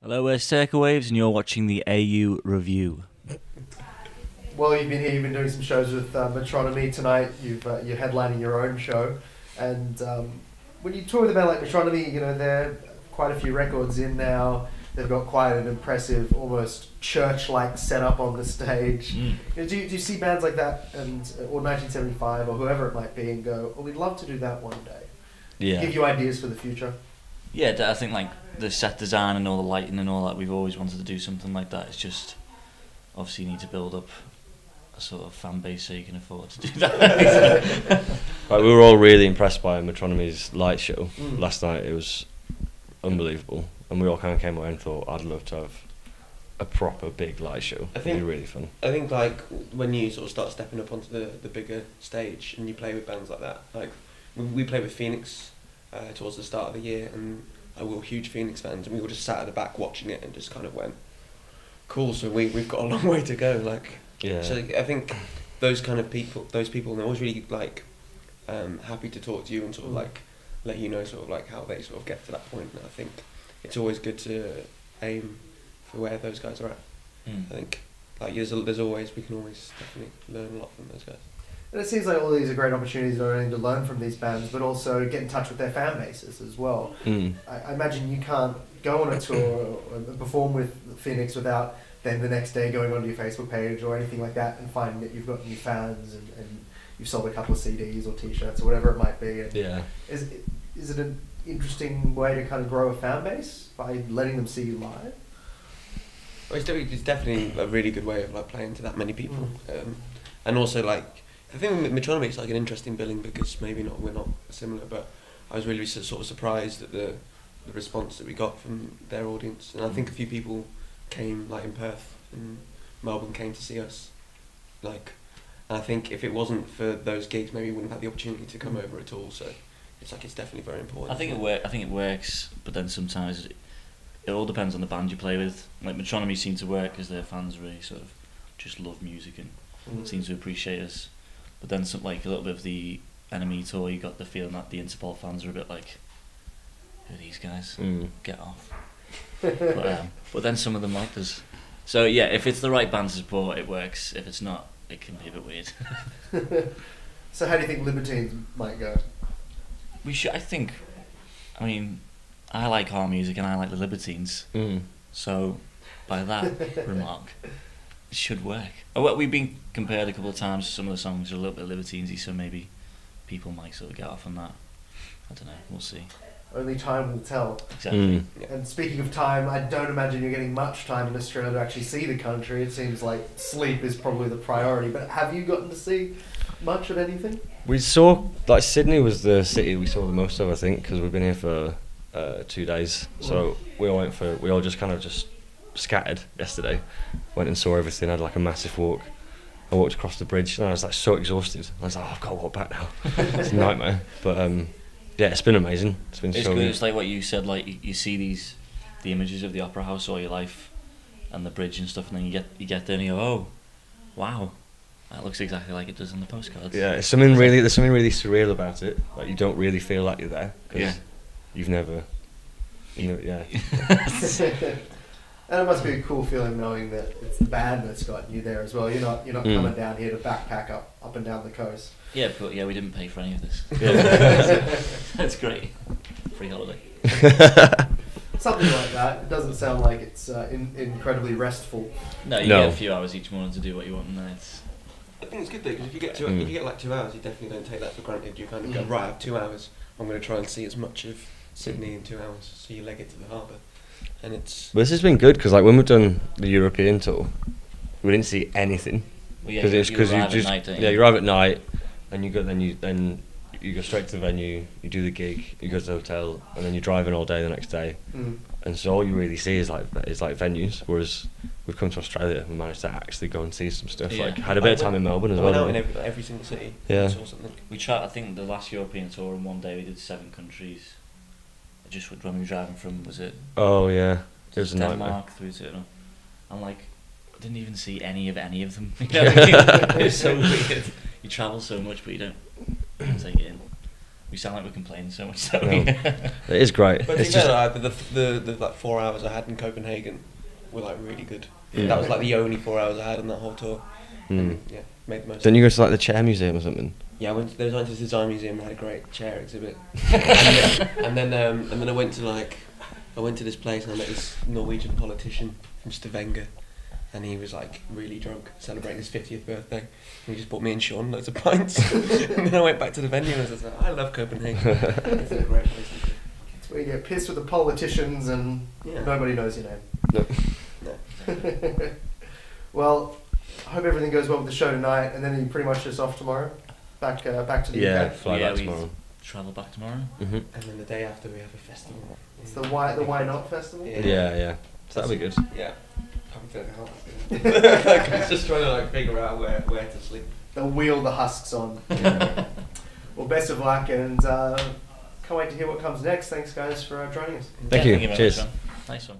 Hello, we're Circa Waves, and you're watching the AU Review. Well, you've been here. You've been doing some shows with Metronomy tonight. You're headlining your own show, and when you tour with a band like Metronomy, you know they're quite a few records in now. They've got quite an impressive, almost church-like setup on the stage. You know, do you see bands like that, or 1975, or whoever it might be, and go, "Oh, we'd love to do that one day." Yeah. Give you ideas for the future. Yeah, I think like the set design and all the lighting and all that, we've always wanted to do something like that. It's just obviously you need to build up a sort of fan base so you can afford to do that. Like, we were all really impressed by Metronomy's light show last night. It was unbelievable, and we all kind of came away and thought, I'd love to have a proper big light show. It'd be really fun. I think like when you sort of start stepping up onto the bigger stage and you play with bands like that, like we played with Phoenix towards the start of the year, and we were huge Phoenix fans, and we were just sat at the back watching it and just kind of went, cool, so we've got a long way to go. Like, Yeah. so I think those kind of people, they're always really like happy to talk to you and sort of like let you know sort of like how they sort of get to that point. And I think it's always good to aim for where those guys are at. I think like there's always, we can always definitely learn a lot from those guys. And it seems like all these are great opportunities not only to learn from these bands, but also get in touch with their fan bases as well. I imagine you can't go on a tour or perform with Phoenix without then the next day going onto your Facebook page or anything like that and finding that you've got new fans and you've sold a couple of CDs or T-shirts or whatever it might be. And Yeah. Is it an interesting way to kind of grow a fan base by letting them see you live? Well, it's definitely a really good way of like playing to that many people, and also like the thing with Metronomy, it's like an interesting billing because we're not similar, but I was really sort of surprised at the response that we got from their audience, and I think a few people came like in Perth and Melbourne came to see us, like, and I think if it wasn't for those gigs, maybe we wouldn't have had the opportunity to come over at all. So it's definitely very important. I think it works, but then sometimes it all depends on the band you play with. Like Metronomy seem to work because their fans really sort of just love music and seem to appreciate us. But then like a little bit of the Enemy tour, you got the feeling that the Interpol fans are a bit like, who are these guys? Get off. But then some of them like us. So yeah, if it's the right band to support, it works. If it's not, it can be a bit weird. So how do you think Libertines might go? We should. I mean, I like our music and I like the Libertines. So by that remark, it should work. Well, we've been compared a couple of times. Some of the songs are a little bit Libertinesy, so maybe people might sort of get off on that. I don't know. We'll see. Only time will tell. Exactly. And speaking of time, I don't imagine you're getting much time in Australia to actually see the country. It seems like sleep is probably the priority. But have you gotten to see much of anything? We saw, like, Sydney was the city we saw the most of, I think, because we've been here for 2 days. So we all just kind of just scattered yesterday. Went and saw everything. Had like a massive walk. I walked across the bridge and I was like so exhausted. I was like, oh, I've got to walk back now. It's a nightmare. But yeah, it's been amazing. It's been so good. good. It's like what you said. Like you see the images of the Opera House all your life, and the bridge and stuff, and then you get there and you go, oh, wow, that looks exactly like it does on the postcards. Yeah, there's something really surreal about it. Like you don't really feel like you're there because you've never, yeah. And it must be a cool feeling knowing that it's the band that's gotten you there as well. You're not coming down here to backpack up and down the coast. Yeah, but we didn't pay for any of this. That's great. Free holiday. Something like that. It doesn't sound like it's incredibly restful. No, you get a few hours each morning to do what you want, and then it's. I think it's good though, because if you get like 2 hours, you definitely don't take that for granted. You kind of go, right, I have 2 hours. I'm going to try and see as much of Sydney in 2 hours, so you leg it to the harbour. And it's. But this has been good because like when we've done the European tour, we didn't see anything. Well, yeah, you arrive at night, don't you? Yeah, you arrive at night, and you go straight to the venue. You do the gig, you go to the hotel, and then you're driving all day the next day. And so all you really see is like venues. Whereas we've come to Australia, we managed to actually go and see some stuff. Yeah. Like had a bit of time in Melbourne as I well. went out in every single city. Yeah. Saw something. We tried. I think the last European tour in one day we did 7 countries. Just when we were driving from, was it? Oh yeah, it was a nightmare. Denmark through to, I'm like, I didn't even see any of them. You know what I mean? It's so weird. You travel so much, but you don't take it in. we sound like we're complaining so much. So No. It is great. But to It's be just fair, the like 4 hours I had in Copenhagen were like really good. Yeah. That was like the only 4 hours I had on that whole tour. And, yeah, made the most. Didn't you go to like the chair museum or something? Yeah, I went to the design museum and had a great chair exhibit. and then I went to this place and I met this Norwegian politician from Stavanger, and he was like really drunk celebrating his 50th birthday. And he just bought me and Sean loads of pints. And then I went back to the venue and I was like, I love Copenhagen. It's a great place to be. It's where you get pissed with the politicians and nobody knows your name. No. No. Well, I hope everything goes well with the show tonight, and then you're pretty much just off tomorrow, back to the UK. Fly back we tomorrow. travel back tomorrow. Mhm. And then the day after we have a festival. It's the Why Not Festival. Yeah. So that'll be good. Yeah. I'm feeling how like, I was just trying to like figure out where to sleep. They'll wheel the husks on. Well, best of luck, and can't wait to hear what comes next. Thanks, guys, for joining us. Thank you. very Cheers. much, man. Nice one.